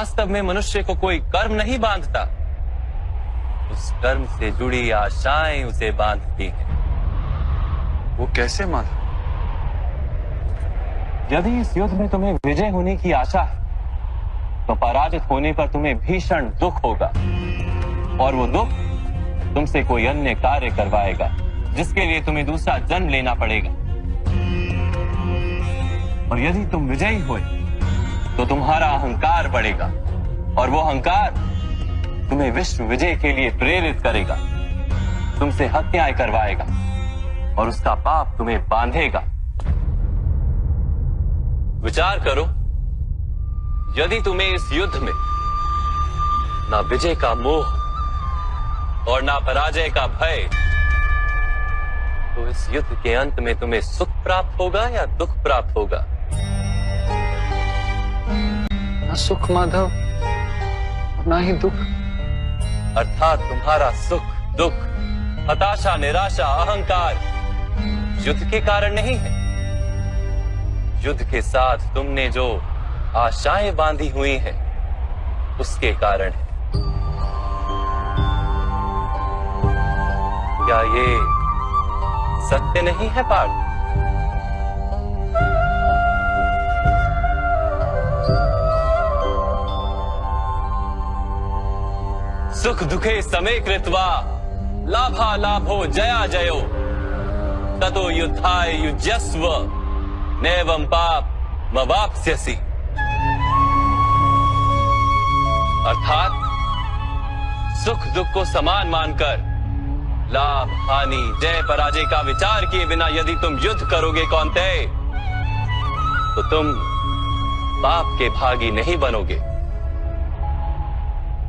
वास्तव में मनुष्य को कोई कर्म नहीं बांधता, उस कर्म से जुड़ी आशाएं उसे बांधती हैं। वो कैसे माधव? यदि इस युद्ध में तुम्हें विजय होने की आशा है तो पराजित होने पर तुम्हें भीषण दुख होगा, और वो दुख तुमसे कोई अन्य कार्य करवाएगा जिसके लिए तुम्हें दूसरा जन्म लेना पड़ेगा। और यदि तुम विजयी हुए तो तुम्हारा अहंकार बढ़ेगा, और वो अहंकार तुम्हें विश्व विजय के लिए प्रेरित करेगा, तुमसे हत्याएं करवाएगा, और उसका पाप तुम्हें बांधेगा। विचार करो, यदि तुम्हें इस युद्ध में ना विजय का मोह और ना पराजय का भय, तो इस युद्ध के अंत में तुम्हें सुख प्राप्त होगा या दुख प्राप्त होगा? ना सुख माधव, ना ही दुख। अर्थात तुम्हारा सुख, दुख, हताशा, निराशा, अहंकार युद्ध के कारण नहीं है। युद्ध के साथ तुमने जो आशाएं बांधी हुई हैं, उसके कारण है। क्या ये सत्य नहीं है पार्थ? सुख दुखे समे कृत्वा लाभा लाभो जया जयो ततो युद्धाय युज्यस्व नैवं पाप मवाप्स्यसि। अर्थात सुख दुख को समान मानकर लाभ हानि जय पराजय का विचार किए बिना यदि तुम युद्ध करोगे कौन्तेय, तो तुम पाप के भागी नहीं बनोगे।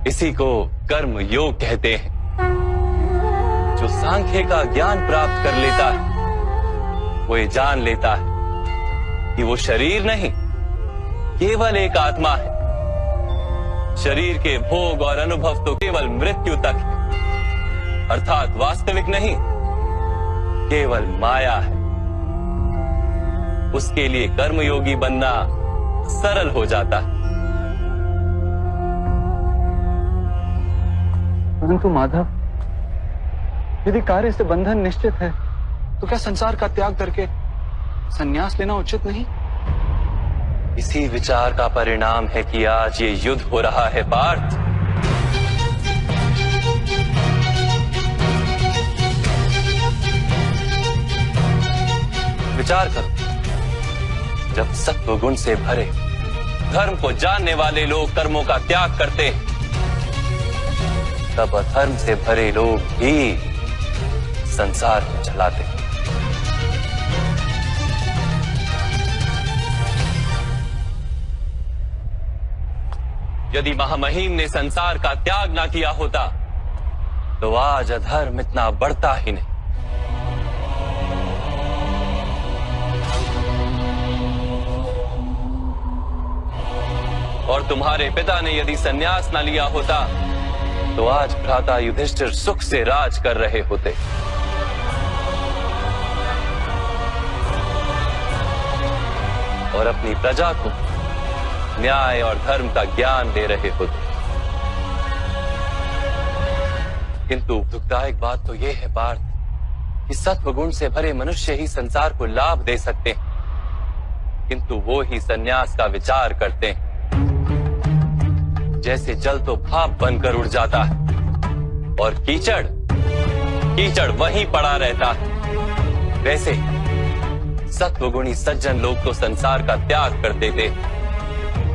इसी को कर्म योग कहते हैं। जो सांख्य का ज्ञान प्राप्त कर लेता है वो ये जान लेता है कि वो शरीर नहीं, केवल एक आत्मा है। शरीर के भोग और अनुभव तो केवल मृत्यु तक है, अर्थात वास्तविक नहीं, केवल माया है। उसके लिए कर्मयोगी बनना सरल हो जाता है। परंतु माधव, यदि कार्य से बंधन निश्चित है तो क्या संसार का त्याग करके संन्यास लेना उचित नहीं? इसी विचार का परिणाम है कि आज ये युद्ध हो रहा है पार्थ। विचार करो, जब सत्व गुण से भरे धर्म को जानने वाले लोग कर्मों का त्याग करते हैं, तब अधर्म से भरे लोग भी संसार को चलाते हैं। यदि महामहिम ने संसार का त्याग ना किया होता तो आज अधर्म इतना बढ़ता ही नहीं। और तुम्हारे पिता ने यदि संन्यास ना लिया होता तो आज भ्राता युधिष्ठिर सुख से राज कर रहे होते। और अपनी प्रजा को न्याय और धर्म का ज्ञान दे रहे होते। किंतु दुखदायक बात तो यह है पार्थ कि सत्व गुण से भरे मनुष्य ही संसार को लाभ दे सकते हैं, किंतु वो ही संन्यास का विचार करते हैं। जैसे जल तो भाप बनकर उड़ जाता है और कीचड़ वहीं पड़ा रहता है, वैसे सत्वगुणी सज्जन लोग तो संसार का त्याग कर देते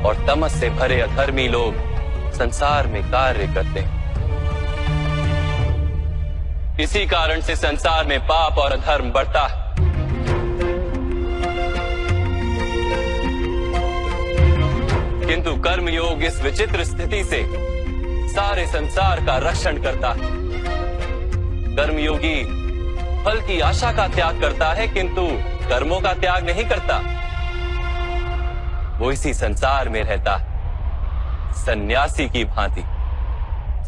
और तमस से भरे अधर्मी लोग संसार में कार्य करते हैं। इसी कारण से संसार में पाप और अधर्म बढ़ता है। किंतु कर्मयोग इस विचित्र स्थिति से सारे संसार का रक्षण करता है। कर्मयोगी फल की आशा का त्याग करता है, किंतु कर्मों का त्याग नहीं करता। वो इसी संसार में रहता है, सन्यासी की भांति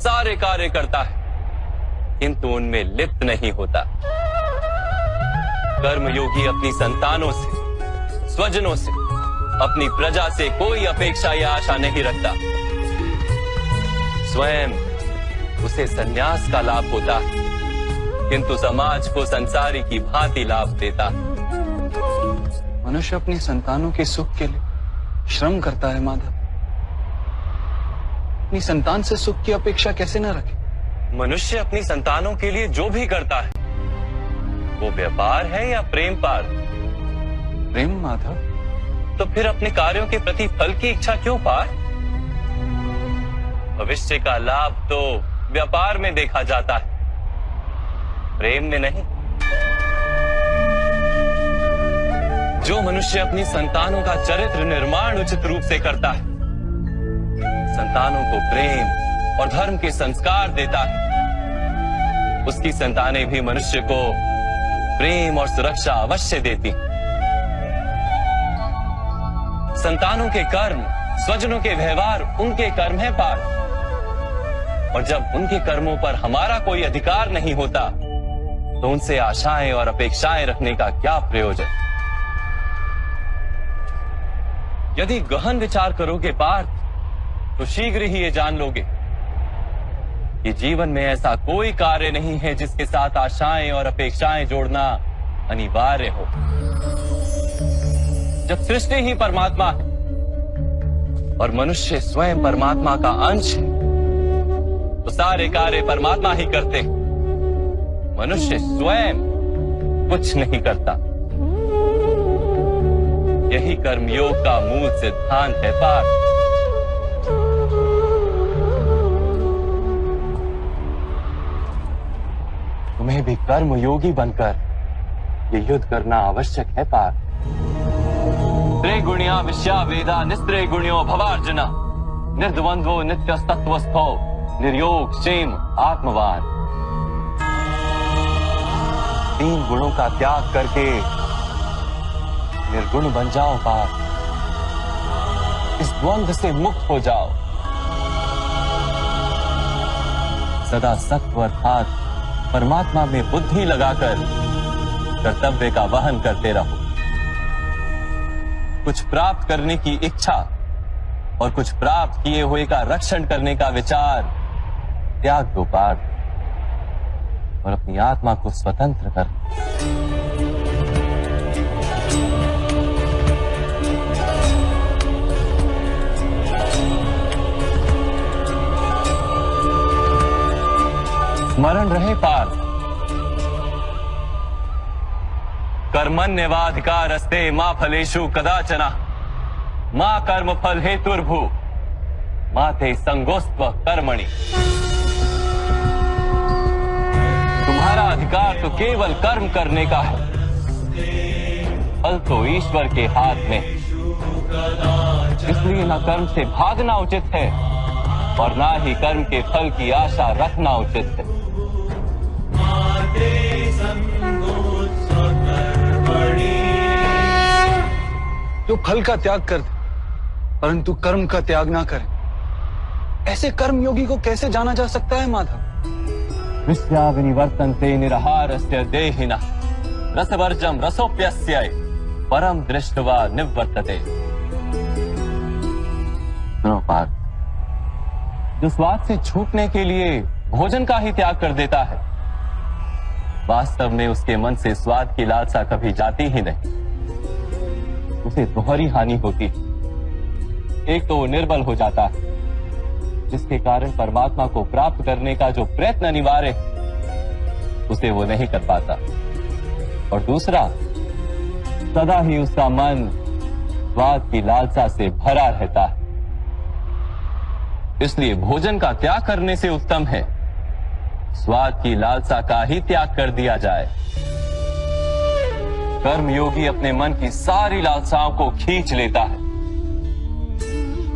सारे कार्य करता है, किंतु उनमें लिप्त नहीं होता। कर्मयोगी अपनी संतानों से, स्वजनों से, अपनी प्रजा से कोई अपेक्षा या आशा नहीं रखता। स्वयं उसे संन्यास का लाभ होता है, किंतु समाज को संसारी की भांति लाभ देता है। मनुष्य अपनी संतानों के सुख के लिए श्रम करता है माधव। अपनी संतान से सुख की अपेक्षा कैसे न रखे? मनुष्य अपनी संतानों के लिए जो भी करता है वो व्यापार है या प्रेम पार? प्रेम माधव। तो फिर अपने कार्यों के प्रति फल की इच्छा क्यों पार? भविष्य का लाभ तो व्यापार में देखा जाता है, प्रेम में नहीं। जो मनुष्य अपनी संतानों का चरित्र निर्माण उचित रूप से करता है, संतानों को प्रेम और धर्म के संस्कार देता है, उसकी संतानें भी मनुष्य को प्रेम और सुरक्षा अवश्य देती। संतानों के कर्म, स्वजनों के व्यवहार उनके कर्म है पार, और जब उनके कर्मों पर हमारा कोई अधिकार नहीं होता तो उनसे आशाएं और अपेक्षाएं रखने का क्या प्रयोजन? यदि गहन विचार करोगे पार्थ, तो शीघ्र ही ये जान लोगे कि जीवन में ऐसा कोई कार्य नहीं है जिसके साथ आशाएं और अपेक्षाएं जोड़ना अनिवार्य हो। जब सृष्टि ही परमात्मा है और मनुष्य स्वयं परमात्मा का अंश है, तो सारे कार्य परमात्मा ही करते हैं, मनुष्य स्वयं कुछ नहीं करता। यही कर्मयोग का मूल सिद्धांत है पार्थ। तुम्हें भी कर्मयोगी बनकर ये युद्ध करना आवश्यक है पार्थ। त्रिगुणिया विश्या वेदा निस्त्रे गुण्यो भवार्जुना, निर्द्वंद्वो नित्यस्तत्वस्थो निर्योग क्षेम आत्मवान। 3 गुणों का त्याग करके निर्गुण बन जाओ पार्थ, इस द्वंद्व से मुक्त हो जाओ। सदा सत्व अर्थात परमात्मा में बुद्धि लगाकर कर्तव्य का वहन करते रहो। कुछ प्राप्त करने की इच्छा और कुछ प्राप्त किए हुए का रक्षण करने का विचार त्याग दो पार्थ, और अपनी आत्मा को स्वतंत्र कर। स्मरण रहे पार्थ, कर्मण्यवाधिकारस्ते मा फलेषु कदाचन मा कर्म फल हेतुर्भु माते संगोस्त्व कर्मणि। तुम्हारा अधिकार तो केवल कर्म करने का है, फल तो ईश्वर के हाथ में। इसलिए न कर्म से भागना उचित है और ना ही कर्म के फल की आशा रखना उचित है। जो फल का त्याग कर दे परंतु कर्म का त्याग ना करे, ऐसे कर्मयोगी को कैसे जाना जा सकता है माधव? विश्या विनिवर्तन्ते निरहारस्य देहिनः रसवर्जम रसोप्यस्य परम दृष्ट्वा निवर्तते। सुनो पार्थ, जो स्वाद से छूटने के लिए भोजन का ही त्याग कर देता है, वास्तव में उसके मन से स्वाद की लालसा कभी जाती ही नहीं। उसे दोहरी हानि होती है। एक तो वो निर्बल हो जाता है, जिसके कारण परमात्मा को प्राप्त करने का जो प्रयत्न अनिवार्य है उसे वो नहीं कर पाता, और दूसरा सदा ही उसका मन स्वाद की लालसा से भरा रहता है। इसलिए भोजन का त्याग करने से उत्तम है स्वाद की लालसा का ही त्याग कर दिया जाए। कर्मयोगी अपने मन की सारी लालसाओं को खींच लेता है,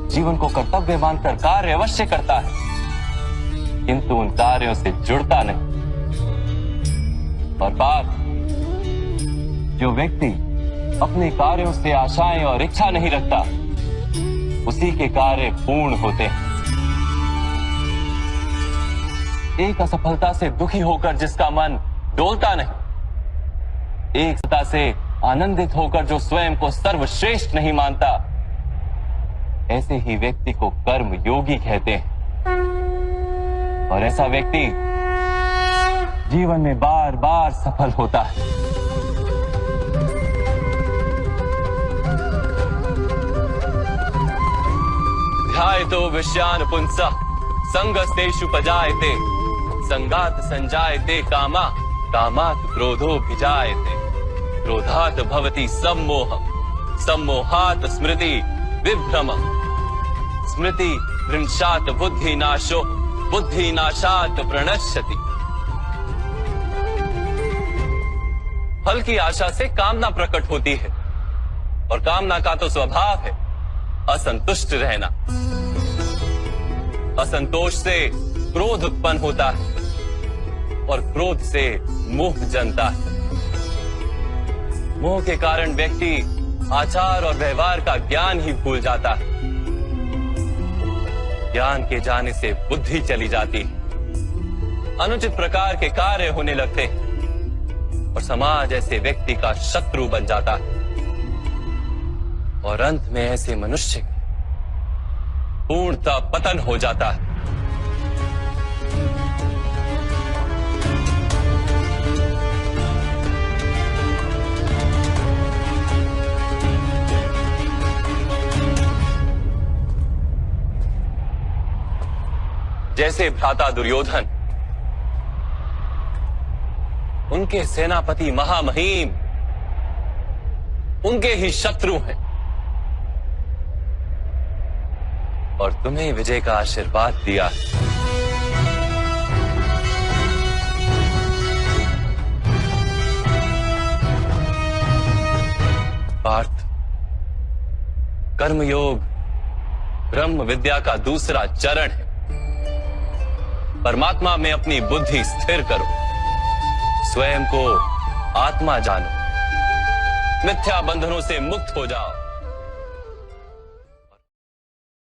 जीवन को कर्तव्य मानकर कार्य अवश्य करता है, किंतु उन कार्यों से जुड़ता नहीं। और बात, जो व्यक्ति अपने कार्यों से आशाएं और इच्छा नहीं रखता, उसी के कार्य पूर्ण होते हैं। एक असफलता से दुखी होकर जिसका मन डोलता नहीं, एक सत्ता से आनंदित होकर जो स्वयं को सर्वश्रेष्ठ नहीं मानता, ऐसे ही व्यक्ति को कर्म योगी कहते हैं। और ऐसा व्यक्ति जीवन में बार बार सफल होता है। ध्यायतो विषयान् पुंसः संगस्तेषु पजायते संगात संजायते कामा कामात् क्रोधोऽभिजायते क्रोधात् भवति सम्मोहः सम्मोहात् स्मृति विभ्रमः स्मृति भ्रंशात् बुद्धिनाशो बुद्धिनाशात् प्रणश्यति। फल की आशा से कामना प्रकट होती है और कामना का तो स्वभाव है असंतुष्ट रहना। असंतोष से क्रोध उत्पन्न होता है और क्रोध से मोह जनता है। मोह के कारण व्यक्ति आचार और व्यवहार का ज्ञान ही भूल जाता है। ज्ञान के जाने से बुद्धि चली जाती है, अनुचित प्रकार के कार्य होने लगते हैं और समाज ऐसे व्यक्ति का शत्रु बन जाता है और अंत में ऐसे मनुष्य पूर्णतः पतन हो जाता है। जैसे भ्राता दुर्योधन, उनके सेनापति महामहिम उनके ही शत्रु हैं और तुम्हें विजय का आशीर्वाद दिया। पार्थ, कर्मयोग ब्रह्म विद्या का दूसरा चरण है। परमात्मा में अपनी बुद्धि स्थिर करो, स्वयं को आत्मा जानो, मिथ्या बंधनों से मुक्त हो जाओ।